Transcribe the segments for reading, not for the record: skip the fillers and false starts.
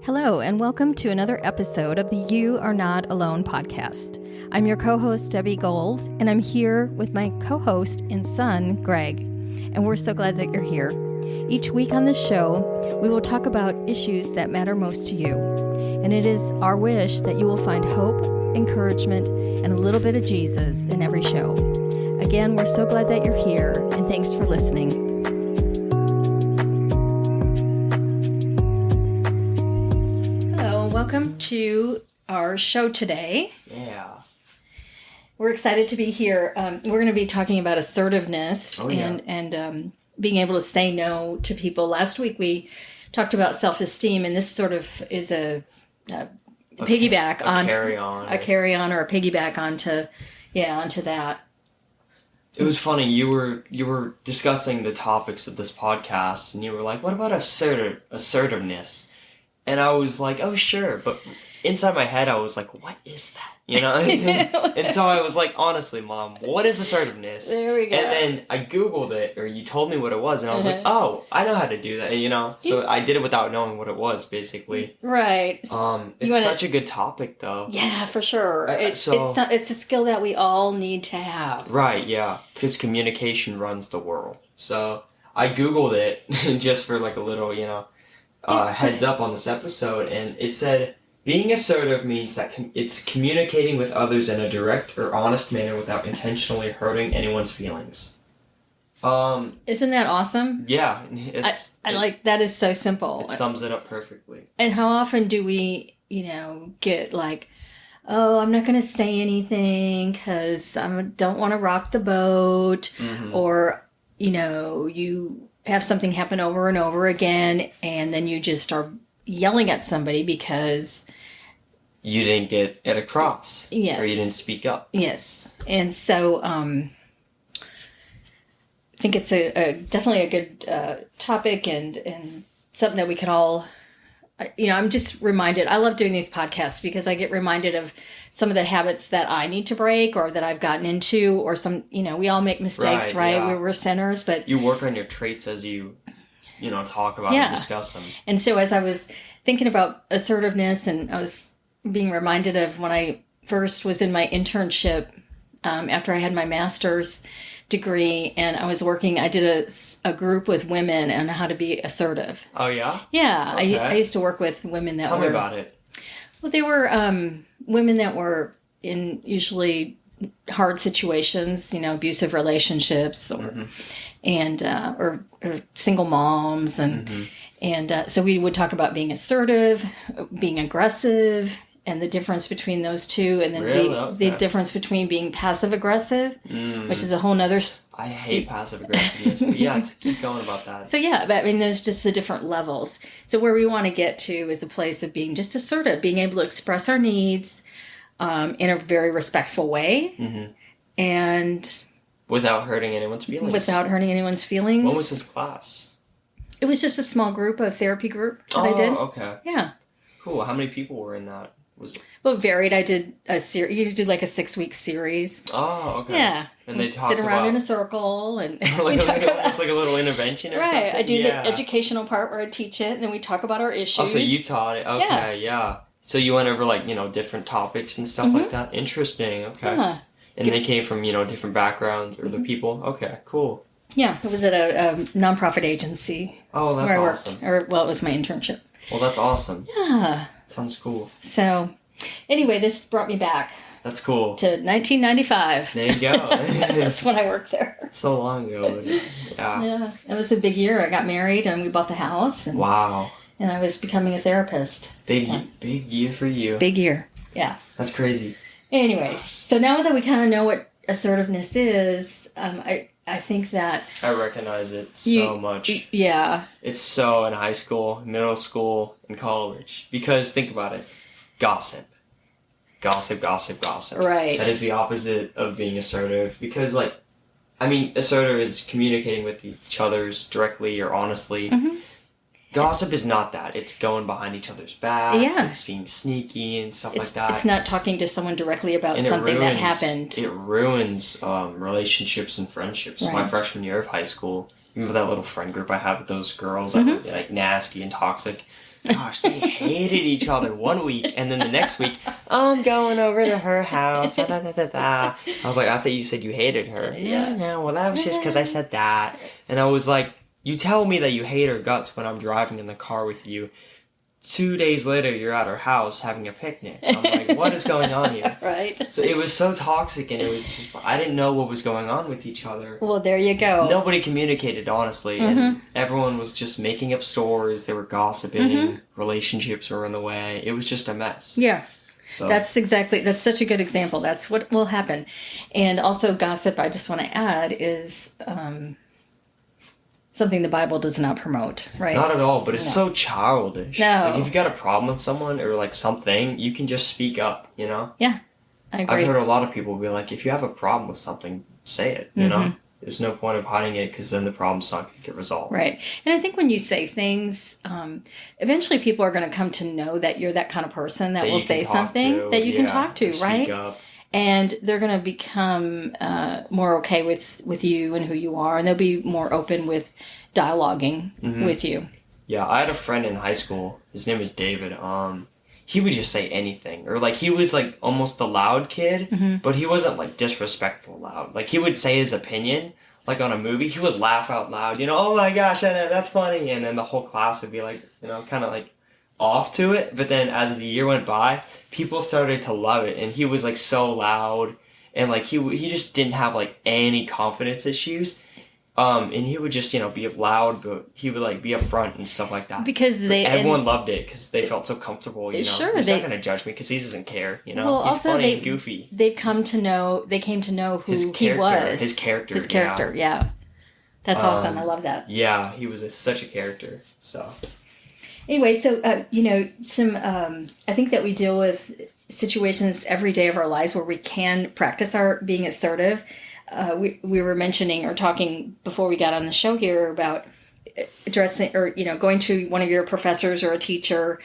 Hello, and welcome to another episode of the You Are Not Alone podcast. I'm your co-host, Debbie Gold, and I'm here with my co-host and son, Greg. And we're so glad that you're here. Each week on the show, we will talk about issues that matter most to you. And it is our wish that you will find hope, encouragement, and a little bit of Jesus in every show. Again, we're so glad that you're here, and thanks for listening. Welcome to our show today. Yeah. We're excited to be here. We're going to be talking about assertiveness and being able to say no to people. Last week we talked about self-esteem, and this sort of is a piggyback on a carry-on or a piggyback onto that. It was funny. You were discussing the topics of this podcast, and you were like, "What about assertiveness?" And I was like, "Oh, sure," but inside my head, I was like, "What is that?" You know? And so I was like, "Honestly, Mom, what is assertiveness?" There we go. And then I Googled it, or you told me what it was, and I was like, "Oh, I know how to do that," you know? So I did it without knowing what it was, basically. Right. It's such a good topic, though. Yeah, for sure. It's a skill that we all need to have. Right, yeah. Because communication runs the world. So I Googled it just for like a little, heads up on this episode, and it said being assertive means that it's communicating with others in a direct or honest manner without intentionally hurting anyone's feelings. Isn't that awesome? Yeah, that is so simple. It sums it up perfectly. And how often do we, get like, oh, I'm not going to say anything because I don't want to rock the boat, or you have something happen over and over again, and then you just are yelling at somebody because you didn't get it across. Yes. Or you didn't speak up. Yes. And so I think it's definitely a good topic and something that we could all, I'm just reminded. I love doing these podcasts because I get reminded of some of the habits that I need to break or that I've gotten into, or some, we all make mistakes, right? Yeah. We're sinners, but you work on your traits as you talk about and discuss them. And so as I was thinking about assertiveness, and I was being reminded of when I first was in my internship after I had my master's degree, and I did a group with women on how to be assertive. Oh, yeah? Yeah. Okay. I used to work with women that Tell me about it. Well, they were women that were in usually hard situations, abusive relationships, or single moms, and so we would talk about being assertive, being aggressive, and the difference between those two, and then the difference between being passive aggressive, which is a whole nother. I hate passive aggressiveness, but yeah, keep going about that. So yeah, but there's just the different levels. So where we want to get to is a place of being just assertive, being able to express our needs in a very respectful way, and without hurting anyone's feelings. When was this class? It was just a small group, a therapy group that I did. Oh, okay. Yeah. Cool. How many people were in that? Well, it varied. I did a series. You do like a 6-week series. Oh, okay. Yeah. And they talked sit around in a circle and almost like a little intervention or something. Right. I do the educational part where I teach it, and then we talk about our issues. Oh, so you taught it. Okay, yeah. So you went over different topics and stuff like that. Interesting. Okay. Yeah. And they came from, different backgrounds or the people. Okay, cool. Yeah, it was at a nonprofit agency. Oh, that's where I awesome. Worked. It was my internship. Well, that's awesome. Yeah. Sounds cool. So, anyway, this brought me back. That's cool. To 1995. There you go. That's when I worked there. So long ago. Yeah. Yeah. It was a big year. I got married and we bought the house. And, wow. And I was becoming a therapist. Big year for you. Big year. Yeah. That's crazy. Anyways, so now that we kind of know what assertiveness is, I think that... I recognize it so much. Yeah. It's so in high school, middle school, and college. Because, think about it. Gossip. Gossip. Right. That is the opposite of being assertive. Because, assertive is communicating with each other's directly or honestly. Gossip is not that. It's going behind each other's backs. Yeah. It's being sneaky and stuff like that. It's not talking to someone directly about something that happened. It ruins relationships and friendships. Right. My freshman year of high school, remember that little friend group I had with those girls that were nasty and toxic? gosh, they hated each other one week, and then the next week, I'm going over to her house. Da, da, da, da, da. I was like, I thought you said you hated her. Yeah. No, well, that was just because I said that. And I was like, you tell me that you hate her guts when I'm driving in the car with you. 2 days later, you're at her house having a picnic. I'm like, what is going on here? Right. So it was so toxic, and it was just, I didn't know what was going on with each other. Well, there you go. Nobody communicated, honestly, and everyone was just making up stories. They were gossiping. Relationships were in the way. It was just a mess. Yeah. So That's such a good example. That's what will happen. And also gossip, I just want to add, is something the Bible does not promote, right? Not at all, but it's so childish. No. Like, if you've got a problem with someone or, like, something, you can just speak up, you know? Yeah, I agree. I've heard a lot of people be like, if you have a problem with something, say it, you know? There's no point of hiding it, because then the problem's not going to get resolved. Right. And I think when you say things, eventually people are going to come to know that you're that kind of person that will say something that you can talk to, right? Speak up. And they're going to become more okay with you and who you are, and they'll be more open with dialoguing with you. Yeah, I had a friend in high school. His name was David. He would just say anything, or like he was like almost the loud kid, but he wasn't like disrespectful loud. Like he would say his opinion, like on a movie. He would laugh out loud, you know, oh my gosh, I know, that's funny, and then the whole class would be like, you know, kind of like off to it. But then as the year went by, people started to love it, and he was like so loud, and like he just didn't have like any confidence issues. And he would just, you know, be loud, but he would like be upfront and stuff like that. Because everyone loved it, because they felt so comfortable. You know, sure, he's not gonna judge me because he doesn't care. You know, well, he's also funny and goofy. They came to know who he was. His character. Yeah. That's awesome. I love that. Yeah, he was such a character. So. Anyway, so you know, some I think that we deal with situations every day of our lives where we can practice our being assertive. We were mentioning or talking before we got on the show here about addressing, or you know, going to one of your professors or a teacher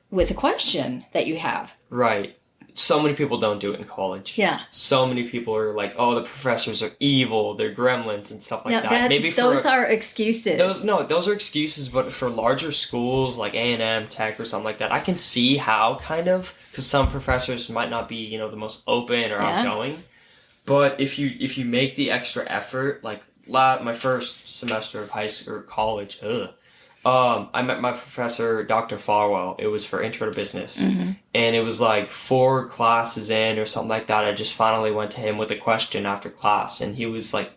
with a question that you have. Right. So many people don't do it in college. Yeah. So many people are like, oh, the professors are evil, they're gremlins and stuff like that. Maybe those are excuses. Those are excuses, but for larger schools like A&M, Tech, or something like that, I can see how, kind of, because some professors might not be, you know, the most open or outgoing. But if you make the extra effort, like my first semester of high school or college, I met my professor, Dr. Farwell. It was for Intro to Business. And it was like 4 classes in or something like that. I just finally went to him with a question after class. And he was like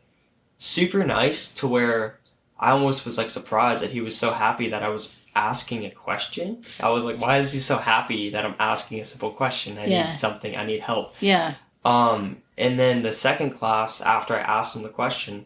super nice, to where I almost was like surprised that he was so happy that I was asking a question. I was like, why is he so happy that I'm asking a simple question? I need something. I need help. Yeah. And then the second class, after I asked him the question,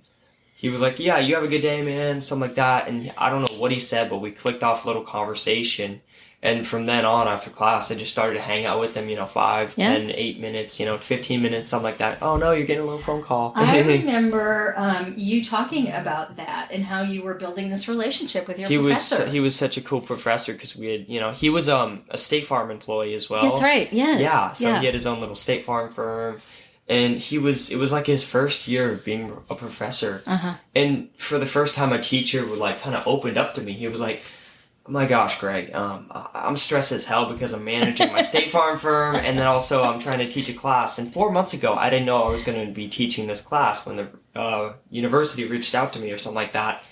he was like, yeah, you have a good day, man, something like that. And I don't know what he said, but we clicked off a little conversation. And from then on, after class, I just started to hang out with him, you know, 5, 10, 8 minutes, you know, 15 minutes, something like that. Oh, no, you're getting a little phone call. I remember you talking about that and how you were building this relationship with your professor. He was such a cool professor, because we had, you know, he was a State Farm employee as well. That's right, yes. Yeah, so he had his own little State Farm firm. And it was like his first year of being a professor. And for the first time, a teacher would like kind of opened up to me. He was like, oh my gosh, Greg, I'm stressed as hell because I'm managing my State Farm firm, and then also I'm trying to teach a class. And 4 months ago, I didn't know I was going to be teaching this class when the university reached out to me or something like that.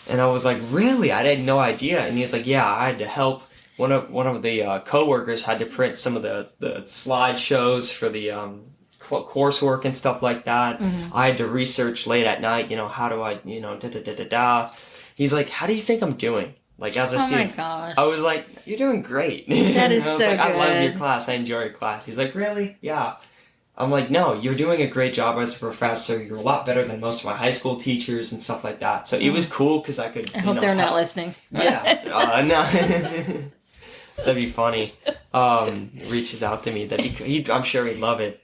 And I was like, really? I had no idea. And he was like, yeah, I had to help. One of the coworkers had to print some of the slideshows for the coursework and stuff like that. I had to research late at night, you know, how do I, you know, da-da-da-da-da. He's like, how do you think I'm doing? Like, as a student. Oh my gosh. I was like, you're doing great. That is I was so like, good. I love your class. I enjoy your class. He's like, really? Yeah. I'm like, no, you're doing a great job as a professor. You're a lot better than most of my high school teachers and stuff like that. So it was cool, because I could, I hope they're not listening. Yeah. No. That'd be funny. Reaches out to me. I'm sure he'd love it.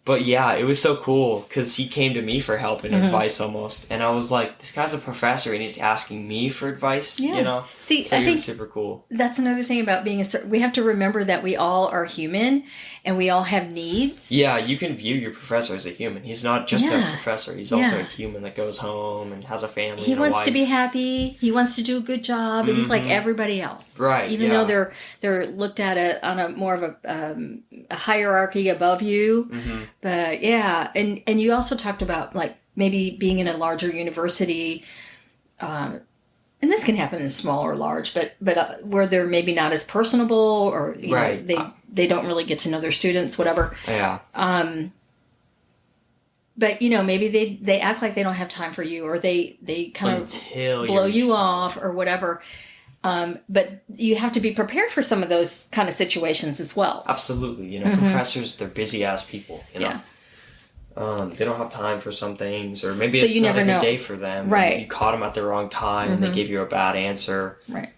But yeah, it was so cool, because he came to me for help and advice almost. And I was like, this guy's a professor and he's asking me for advice, you know? See, So I you're think super cool. that's another thing about being we have to remember that we all are human and we all have needs. Yeah, you can view your professor as a human. He's not just a Yeah. professor. He's also a Yeah. human that goes home and has a family He and a wants to wife. be happy. He wants to do a good job. He's like everybody else. Right, Even yeah. though they're looked at it on a more of a hierarchy above you. But yeah, and you also talked about like maybe being in a larger university, and this can happen in small or large, but where they're maybe not as personable, or you Right. know, they don't really get to know their students, whatever. Yeah. But you know, maybe they act like they don't have time for you, or they kind of blow you off or whatever. But you have to be prepared for some of those kind of situations as well. Absolutely. You know, professors, they're busy ass people, you know. Yeah. They don't have time for some things, or maybe So it's you not never a good know. day for them. Right. You caught them at the wrong time and they gave you a bad answer. Right.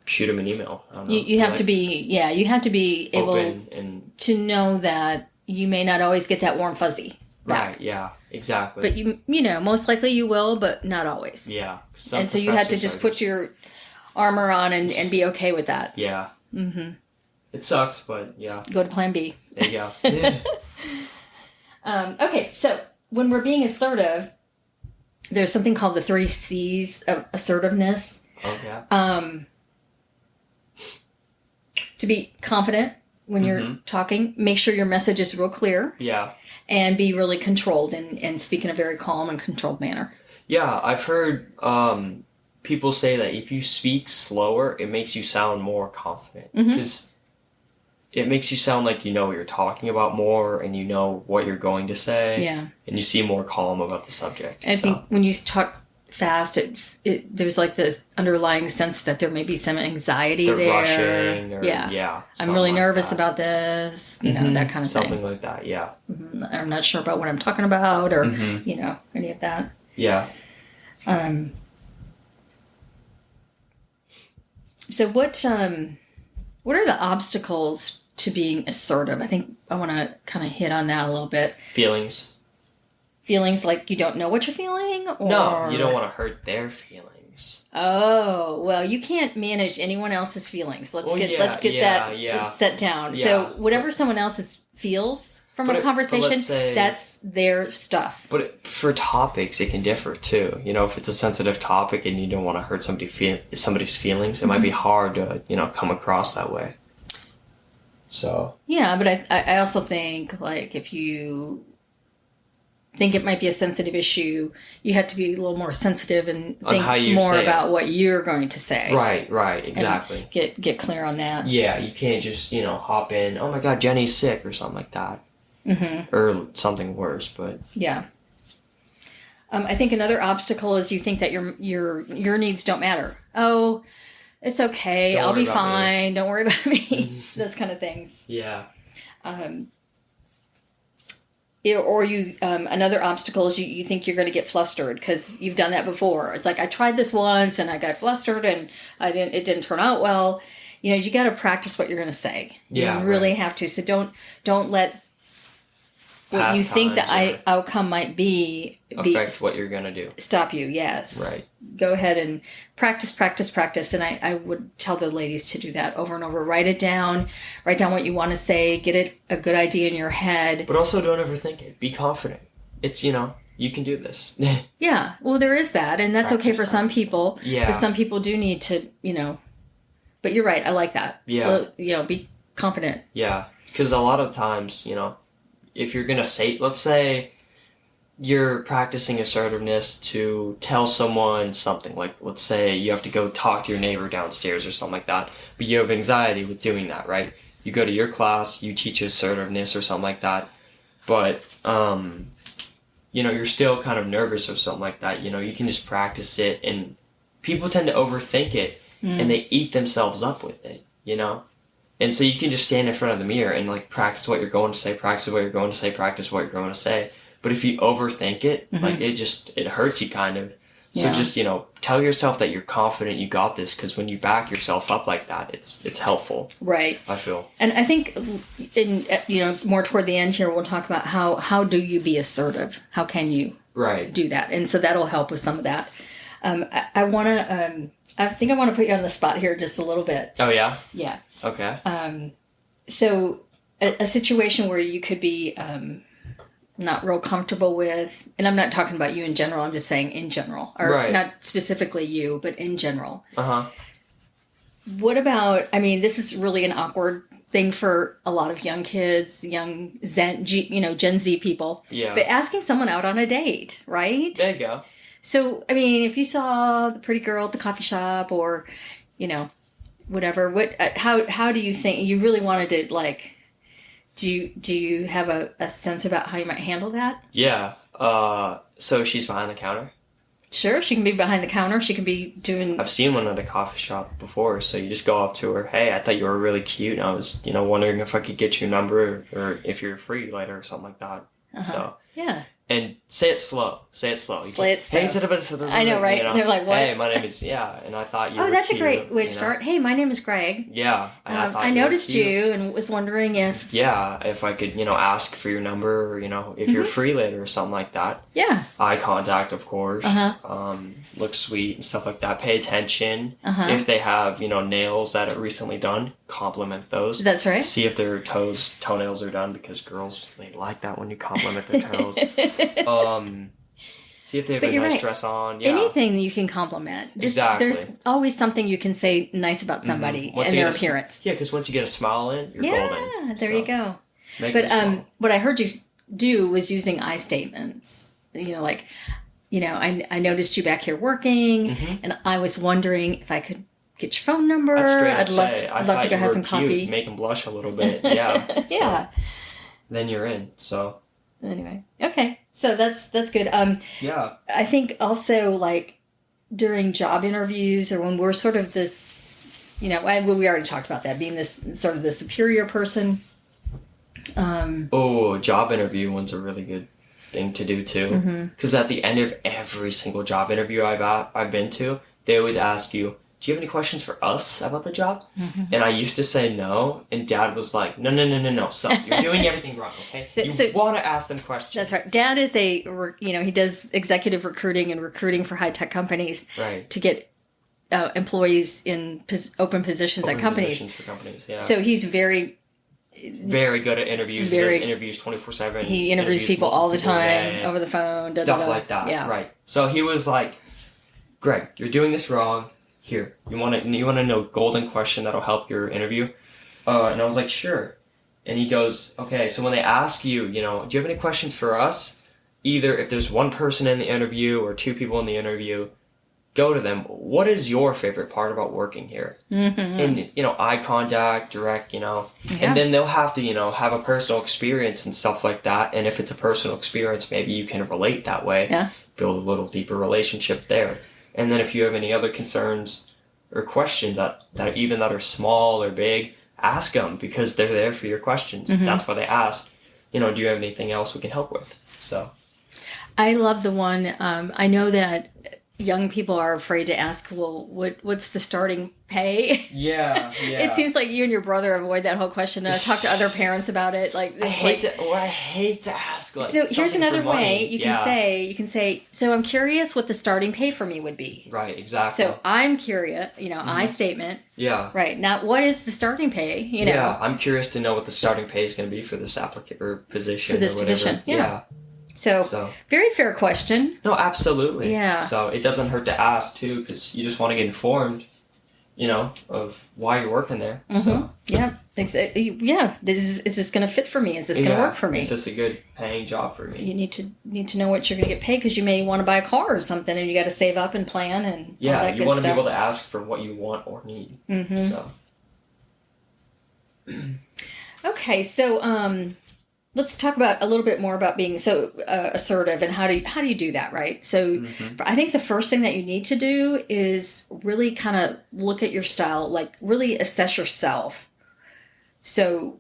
Shoot them an email. I don't know. You have to be, you have to be able open and to know that you may not always get that warm fuzzy back. Right, yeah, exactly. But you know, most likely you will, but not always. Yeah. And so you have to just put your armor on and be okay with that. Yeah. It sucks, but yeah. Go to plan B. There you go. Okay, so when we're being assertive, there's something called the 3 C's of assertiveness. Oh, yeah. To be confident when you're talking, make sure your message is real clear. Yeah. And be really controlled and speak in a very calm and controlled manner. Yeah, I've heard people say that if you speak slower, it makes you sound more confident. Because it makes you sound like you know what you're talking about more, and you know what you're going to say. Yeah. And you seem more calm about the subject. I think when you talk fast, there's like this underlying sense that there may be some anxiety they're there. rushing, or, yeah. I'm really like nervous that. about this, you know, that kind of something thing. like that, yeah. I'm not sure about what I'm talking about, or, you know, any of that. Yeah. So what are the obstacles to being assertive? I think I want to kind of hit on that a little bit. Feelings like you don't know what you're feeling? Or... No, you don't want to hurt their feelings. Oh, well, you can't manage anyone else's feelings. Let's get that set down. Yeah. So whatever someone else feels from a conversation, that's their stuff. But for topics, it can differ too. You know, if it's a sensitive topic and you don't want to hurt somebody's feelings, it might be hard to, you know, come across that way. So. Yeah, but I also think, like, if you think it might be a sensitive issue, you have to be a little more sensitive and think more about what you're going to say. Right, exactly. Get clear on that. Yeah, you can't just, you know, hop in, oh my God, Jenny's sick or something like that. Or something worse, but... Yeah. I think another obstacle is you think that your needs don't matter. Oh, it's okay. I'll be fine. Don't worry about me. Those kind of things. Yeah. Or another obstacle is you think you're going to get flustered because you've done that before. It's like, I tried this once and I got flustered and it didn't turn out well. You know, you got to practice what you're going to say. Yeah, you really have to. So don't let what you think the outcome might be affect what you're going to do. Stop you. Yes. Right. Go ahead and practice. And I would tell the ladies to do that over and over. Write it down. Write down what you want to say. Get a good idea in your head. But also don't overthink it. Be confident. It's, you know, you can do this. Yeah. Well, there is that. And that's okay for some people. Yeah. But some people do need to, you know. But you're right. I like that. Yeah. So, you know, be confident. Yeah. Because a lot of times, you know, if you're going to say, let's say you're practicing assertiveness to tell someone something, like let's say you have to go talk to your neighbor downstairs or something like that, but you have anxiety with doing that, right? You go to your class, you teach assertiveness or something like that, but, you know, you're still kind of nervous or something like that, you know, you can just practice it, and people tend to overthink it, and they eat themselves up with it, you know? And so you can just stand in front of the mirror and, like, practice what you're going to say, practice what you're going to say, practice what you're going to say. But if you overthink it, like, it hurts you kind of. So just, you know, tell yourself that you're confident you got this, because when you back yourself up like that, it's helpful. Right. I feel. And I think, you know, more toward the end here, we'll talk about how do you be assertive? How can you do that? And so that'll help with some of that. I want to I think I want to put you on the spot here just a little bit. Oh, yeah? Yeah. Okay. So a situation where you could be not real comfortable with, and I'm not talking about you in general, I'm just saying in general, or Right. not specifically you, but in general. Uh-huh. What about, I mean, this is really an awkward thing for a lot of young kids, young Gen Z people. Yeah. But asking someone out on a date, right? There you go. So, I mean, if you saw the pretty girl at the coffee shop or, whatever, how do you think, you really wanted to, like, do you have a sense about how you might handle that? Yeah. So she's behind the counter? Sure, she can be behind the counter. She can be doing... I've seen one at a coffee shop before, so you just go up to her, hey, I thought you were really cute, and I was, wondering if I could get your number or if you're free later or something like that. Uh-huh. So, yeah. And say it slow. Say it slow. Say it slow. Hey, I know, right? They're like, what? Hey, my name is, and I thought you were that's cute, a great way to start. Hey, my name is Greg. Yeah. I noticed you and was wondering if... Yeah, if I could, ask for your number or, if you're free later or something like that. Yeah. Eye contact, of course. Uh-huh. Look sweet and stuff like that. Pay attention. Uh-huh. If they have, nails that are recently done, compliment those. That's right. See if their toenails are done, because girls, they like that when you compliment their toes. See if they have a nice dress on. Yeah. Anything that you can compliment. Just, exactly. There's always something you can say nice about somebody and their appearance. Yeah, because once you get a smile in, you're golden. Yeah, there you go. But what I heard you do was using I statements. I noticed you back here working, and I was wondering if I could get your phone number. I'd love to go have some coffee. Make them blush a little bit. Yeah. Yeah. So, then you're in. So. Anyway, okay. So that's good. Yeah. I think also, like, during job interviews or when we're sort of this, we already talked about that, being this sort of the superior person. Job interview one's a really good thing to do too. Because at the end of every single job interview I've been to, they always ask you, do you have any questions for us about the job? And I used to say no, and Dad was like, no, son, you're doing everything wrong, okay? You want to ask them questions. That's right. Dad is he does executive recruiting and recruiting for high-tech companies to get employees in open positions at companies. Positions for companies, yeah. So he's very good at interviews. He does interviews 24/7. He interviews people all the time, over the phone. Stuff like that, right. So he was like, Greg, you're doing this wrong. Here, you want to know golden question that'll help your interview? And I was like, sure. And he goes, okay, so when they ask you, do you have any questions for us? Either if there's one person in the interview or two people in the interview, go to them. What is your favorite part about working here? And, eye contact, direct, and then they'll have to, have a personal experience and stuff like that. And if it's a personal experience, maybe you can relate that way. Yeah. Build a little deeper relationship there. And then if you have any other concerns or questions that are small or big, ask them, because they're there for your questions. That's why they ask, do you have anything else we can help with? So. I love the one, I know that young people are afraid to ask, well, what's the starting pay? Yeah. It seems like you and your brother avoid that whole question. And I talk to other parents about it. Like, I hate to ask. Like, so here's another way you can say, so I'm curious what the starting pay for me would be. Right, exactly. So I'm curious, I statement. Yeah. Right. Now, what is the starting pay? Yeah, I'm curious to know what the starting pay is going to be for this applicant or position. For this position, yeah. So, very fair question. No, absolutely. Yeah. So it doesn't hurt to ask too, because you just want to get informed, of why you're working there. So. Yeah. Yeah. Is this going to fit for me? Is this going to work for me? Is this a good paying job for me? You need to know what you're going to get paid, because you may want to buy a car or something, and you got to save up and plan and all that good stuff. You want to be able to ask for what you want or need. So. Okay, so let's talk about a little bit more about being so assertive, and how do you do that, right? So I think the first thing that you need to do is really kind of look at your style, like really assess yourself. So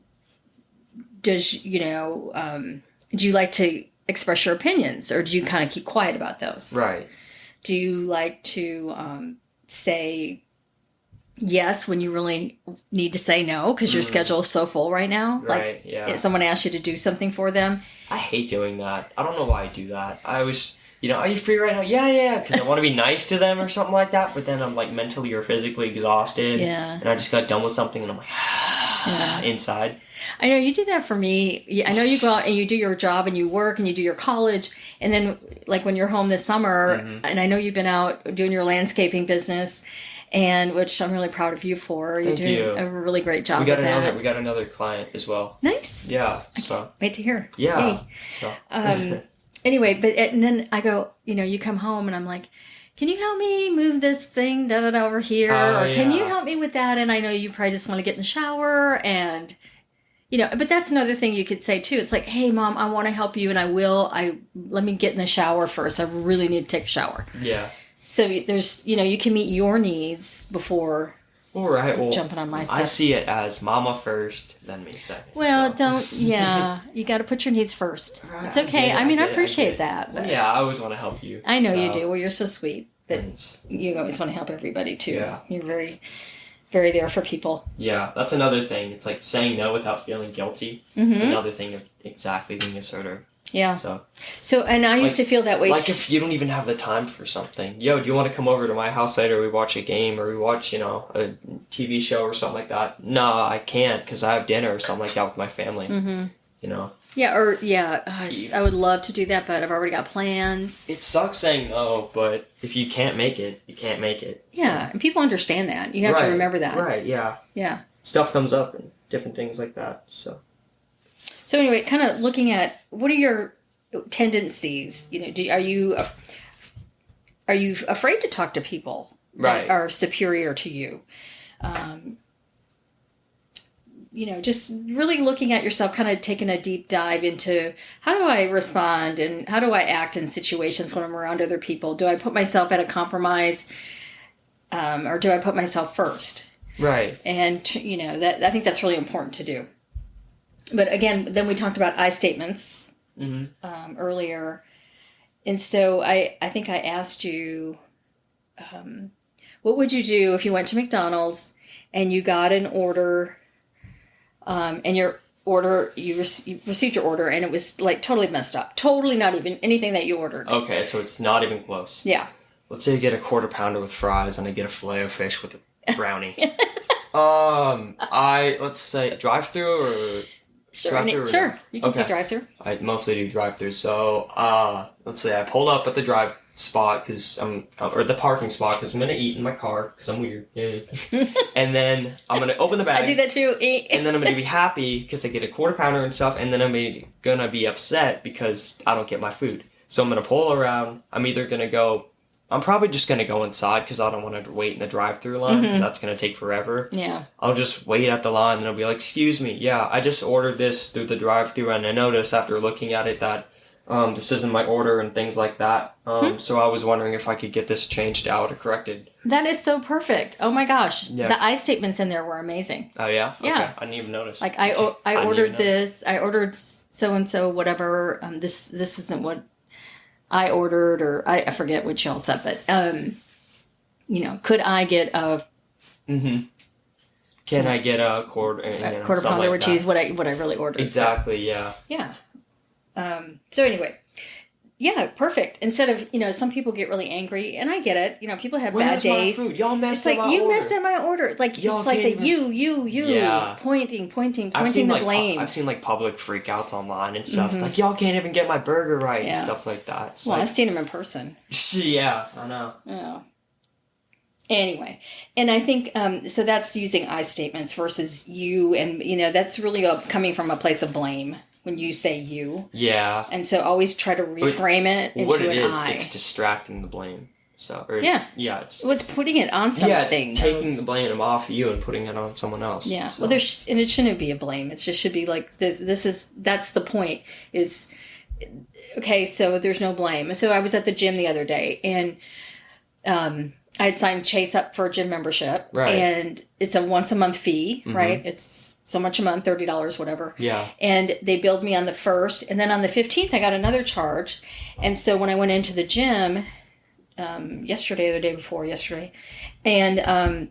do you like to express your opinions, or do you kind of keep quiet about those? Right. Do you like to say yes when you really need to say no, because your schedule is so full right now? Right, like, yeah. If someone asks you to do something for them. I hate doing that. I don't know why I do that. I always you know, are you free right now? Yeah, because I want to be nice to them or something like that. But then I'm like mentally or physically exhausted. Yeah. And I just got done with something and I'm like, inside. I know you do that for me. I know you go out and you do your job and you work and you do your college. And then like when you're home this summer, and I know you've been out doing your landscaping business, and which I'm really proud of you for. You're doing a really great job with that. We got another client as well. Nice. Yeah. So. Wait to hear. Yeah. Yay. So. Anyway, and then I go, you know, you come home and I'm like, can you help me move this thing over here? Or can you help me with that? And I know you probably just want to get in the shower and, you know, but that's another thing you could say too. It's like, hey mom, I want to help you and let me get in the shower first. I really need to take a shower. Yeah. So there's, you know, you can meet your needs before jumping on my stuff. I see it as mama first, then me second. Well, you got to put your needs first. Right, it's okay. I appreciate that. But yeah, I always want to help you. I know you do. Well, you're so sweet, but you always want to help everybody too. Yeah. You're very, very there for people. Yeah, that's another thing. It's like saying no without feeling guilty. Mm-hmm. It's another thing of exactly being assertive. Yeah. So, and I used to feel that way. Like if you don't even have the time for something. Yo, do you want to come over to my house later? We watch a game or we watch, you know, a TV show or something like that. Nah, I can't because I have dinner or something like that with my family. Mm-hmm. You know. Yeah, I would love to do that, but I've already got plans. It sucks saying no, but if you can't make it, you can't make it. Yeah, and people understand that. You have to remember that. Right. Yeah. Yeah. Stuff comes up and different things like that. So anyway, kind of looking at what are your tendencies? You know, are you afraid to talk to people that are superior to you? You know, just really looking at yourself, kind of taking a deep dive into how do I respond and how do I act in situations when I'm around other people? Do I put myself at a compromise, or do I put myself first? Right. And you know that I think that's really important to do. But again, then we talked about I statements earlier. And so I think I asked you, what would you do if you went to McDonald's and you got an order, and your order, you received your order and it was like totally messed up. Totally not even anything that you ordered. Okay, so it's not even close. Yeah. Let's say you get a quarter pounder with fries and I get a Filet-O-Fish with a brownie. Let's say drive-through or... Sure, you can do drive-through. I mostly do drive-through. So, let's say I pulled up at the drive spot or the parking spot because I'm gonna eat in my car because I'm weird. And then I'm gonna open the bag. I do that too. And then I'm gonna be happy because I get a quarter pounder and stuff. And then I'm gonna be upset because I don't get my food. So I'm gonna pull around. I'm probably just going to go inside because I don't want to wait in the drive-thru line because that's going to take forever. Yeah. I'll just wait at the line and I'll be like, excuse me, yeah, I just ordered this through the drive-thru and I noticed after looking at it that this isn't my order and things like that. So I was wondering if I could get this changed out or corrected. That is so perfect. Oh my gosh. Yes. The I statements in there were amazing. Oh yeah? Yeah. Okay. I didn't even notice. Like I ordered this, I ordered so-and-so, whatever, this isn't what I ordered, or I forget what y'all said, but, you know, could I get a... Can I get a quarter pounder with cheese, what I really ordered. Exactly, so. Yeah. So anyway, yeah, perfect. Instead of, you know, some people get really angry, and I get it. You know, people have bad days. My food? Y'all messed up my order. It's like, you messed up my order. Like, y'all it's like the pointing the blame. I've seen, like, public freakouts online and stuff. Like, y'all can't even get my burger right and stuff like that. It's I've seen them in person. Yeah, I know. Yeah. Anyway, and I think, so that's using I statements versus you, and, you know, that's really coming from a place of blame. When you say you. Yeah. And so always try to reframe it into an I. It's distracting the blame. So, it's putting it on something. Yeah, it's taking the blame off you and putting it on someone else. Yeah. So. Well, and it shouldn't be a blame. It just should be like, that's the point is, okay, so there's no blame. So I was at the gym the other day and, I had signed Chase up for a gym membership. Right. And it's a once a month fee, right? It's so much a month, $30, whatever. Yeah. And they billed me on the 1st. And then on the 15th, I got another charge. And so when I went into the gym yesterday or the day before yesterday, and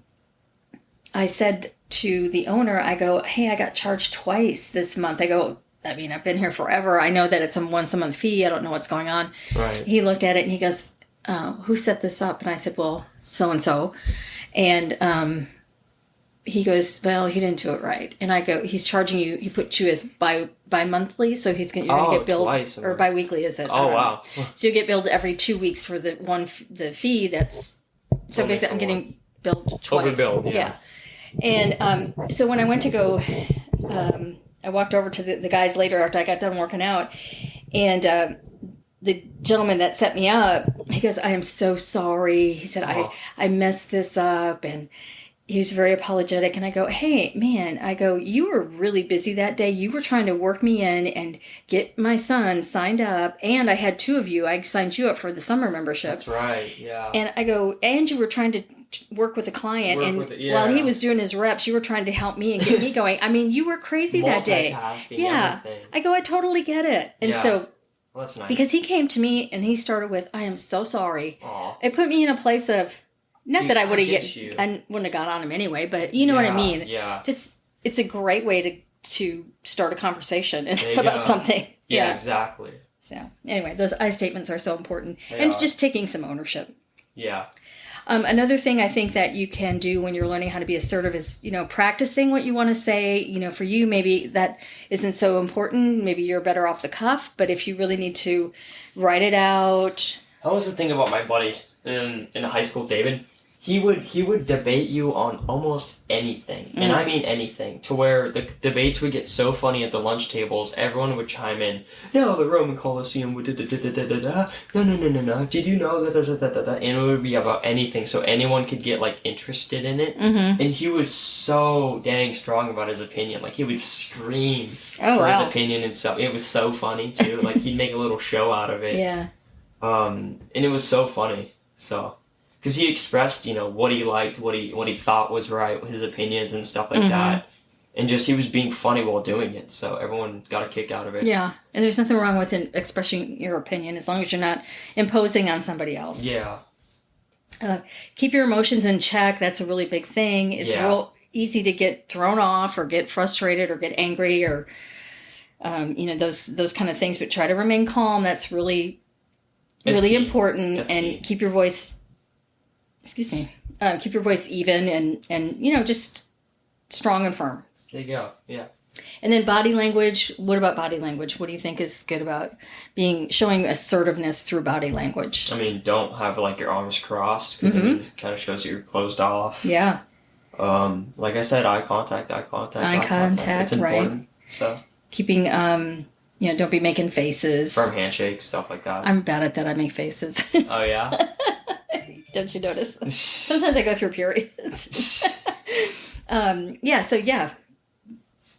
I said to the owner, I go, hey, I got charged twice this month. I go, I've been here forever. I know that it's a once-a-month fee. I don't know what's going on. Right. He looked at it and he goes, who set this up? And I said, well, so-and-so. And he goes, well, he didn't do it right. And I go, he's charging you, he put you as bi-monthly, so you're going to get billed, twice, or bi-weekly, is it? Oh, wow. So you get billed every 2 weeks for the fee that's, so basically I'm getting billed twice. Overbilled, yeah. And so when I went to go, I walked over to the guys later after I got done working out, and the gentleman that set me up, he goes, I am so sorry. He said, I messed this up, and he was very apologetic. And I go, hey, man, you were really busy that day. You were trying to work me in and get my son signed up. And I had 2 of you. I signed you up for the summer membership. That's right, yeah. And I go, and you were trying to work with a client. While he was doing his reps, you were trying to help me and get me going. I mean, you were crazy that day. Yeah. Everything. I go, I totally get it. And so, well, that's nice. Because he came to me and he started with, I am so sorry. Aww. It put me in a place of, not that I would have I wouldn't have got on him anyway, but you know what I mean. Yeah. Just, it's a great way to start a conversation about something. Yeah, exactly. So anyway, those I statements are so important, and just taking some ownership. Yeah. Another thing I think that you can do when you're learning how to be assertive is, practicing what you want to say. For you, maybe that isn't so important. Maybe you're better off the cuff, but if you really need to write it out. That was the thing about my buddy in high school, David. He would debate you on almost anything, and I mean anything, to where the debates would get so funny at the lunch tables. Everyone would chime in. No, the Roman Colosseum would da-da-da-da-da-da. No. Did you know that da-da-da-da-da? And it would be about anything, so anyone could get interested in it. Mm-hmm. And he was so dang strong about his opinion. He would scream for his opinion and stuff. It was so funny too. He'd make a little show out of it. Yeah. And it was so funny. So. Because he expressed, what he liked, what he thought was right, his opinions and stuff like that. And just he was being funny while doing it. So everyone got a kick out of it. Yeah. And there's nothing wrong with expressing your opinion as long as you're not imposing on somebody else. Yeah. Keep your emotions in check. That's a really big thing. It's real easy to get thrown off or get frustrated or get angry or, those kind of things. But try to remain calm. That's really important. That's key. Keep your voice... keep your voice even and just strong and firm. There you go. Yeah. And then body language. What about body language? What do you think is good about showing assertiveness through body language? I mean, don't have your arms crossed because it kind of shows that you're closed off. Yeah. Like I said, eye contact. Eye contact. It's important. Right. So keeping don't be making faces. Firm handshakes, stuff like that. I'm bad at that. I make faces. Oh yeah. Don't you notice? Sometimes I go through periods.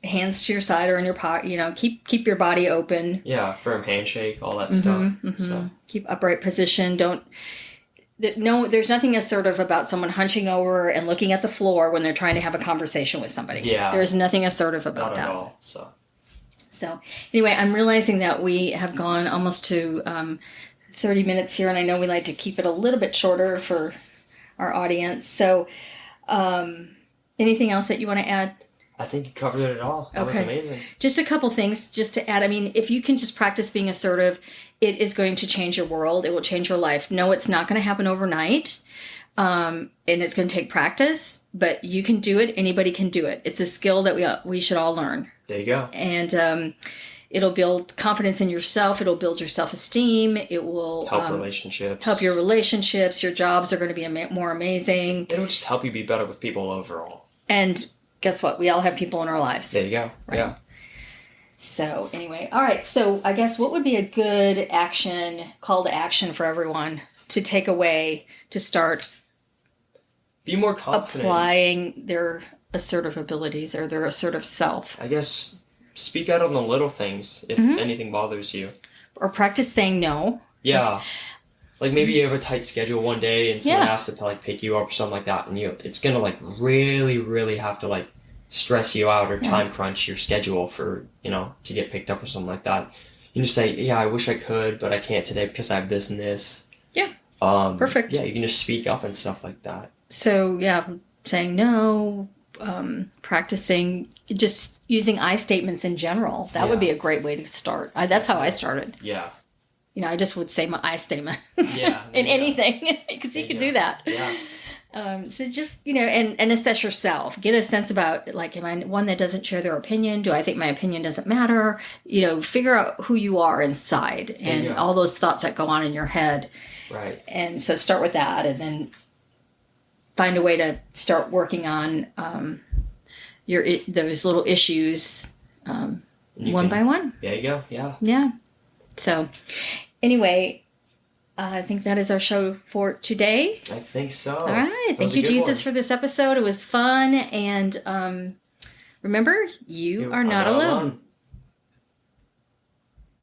Hands to your side or in your pocket. Keep your body open. Yeah, firm handshake, all that stuff. So. Keep upright position. There's nothing assertive about someone hunching over and looking at the floor when they're trying to have a conversation with somebody. Yeah. There's nothing assertive about that. Not at all. So anyway, I'm realizing that we have gone almost to 30 minutes here, and I know we like to keep it a little bit shorter for our audience. So anything else that you want to add? I think you covered it all. That was amazing. Just a couple things just to add. I mean, if you can just practice being assertive, it is going to change your world. It will change your life. No, it's not going to happen overnight, and it's going to take practice, but you can do it. Anybody can do it. It's a skill that we should all learn. There you go. And it'll build confidence in yourself. It'll build your self-esteem. It will help relationships. Help your relationships. Your jobs are going to be more amazing. It'll just help you be better with people overall. And guess what? We all have people in our lives. There you go. Right? Yeah. So anyway, all right. So I guess what would be a good call to action for everyone to take away to start be more confident, applying their assertive abilities or their assertive self? I guess speak out on the little things if anything bothers you. Or practice saying no. Yeah. Like maybe you have a tight schedule one day and someone has to pick you up or something like that, and it's gonna really, really have to stress you out or time crunch your schedule for to get picked up or something like that. You just say, I wish I could, but I can't today because I have this and this. Yeah. Perfect. Yeah, you can just speak up and stuff like that. So saying no, practicing just using I statements in general. That would be a great way to start. That's how I started. Yeah. I just would say my I statements Yeah, in anything because you could do that. Yeah. So just, and assess yourself. Get a sense about, like, am I one that doesn't share their opinion? Do I think my opinion doesn't matter? Figure out who you are inside and all those thoughts that go on in your head. Right. And so start with that, and then find a way to start working on those little issues one by one. There you go. Yeah. Yeah. So anyway, I think that is our show for today. I think so. All right. Thank you, Jesus, for this episode. It was fun. And remember, you are not alone.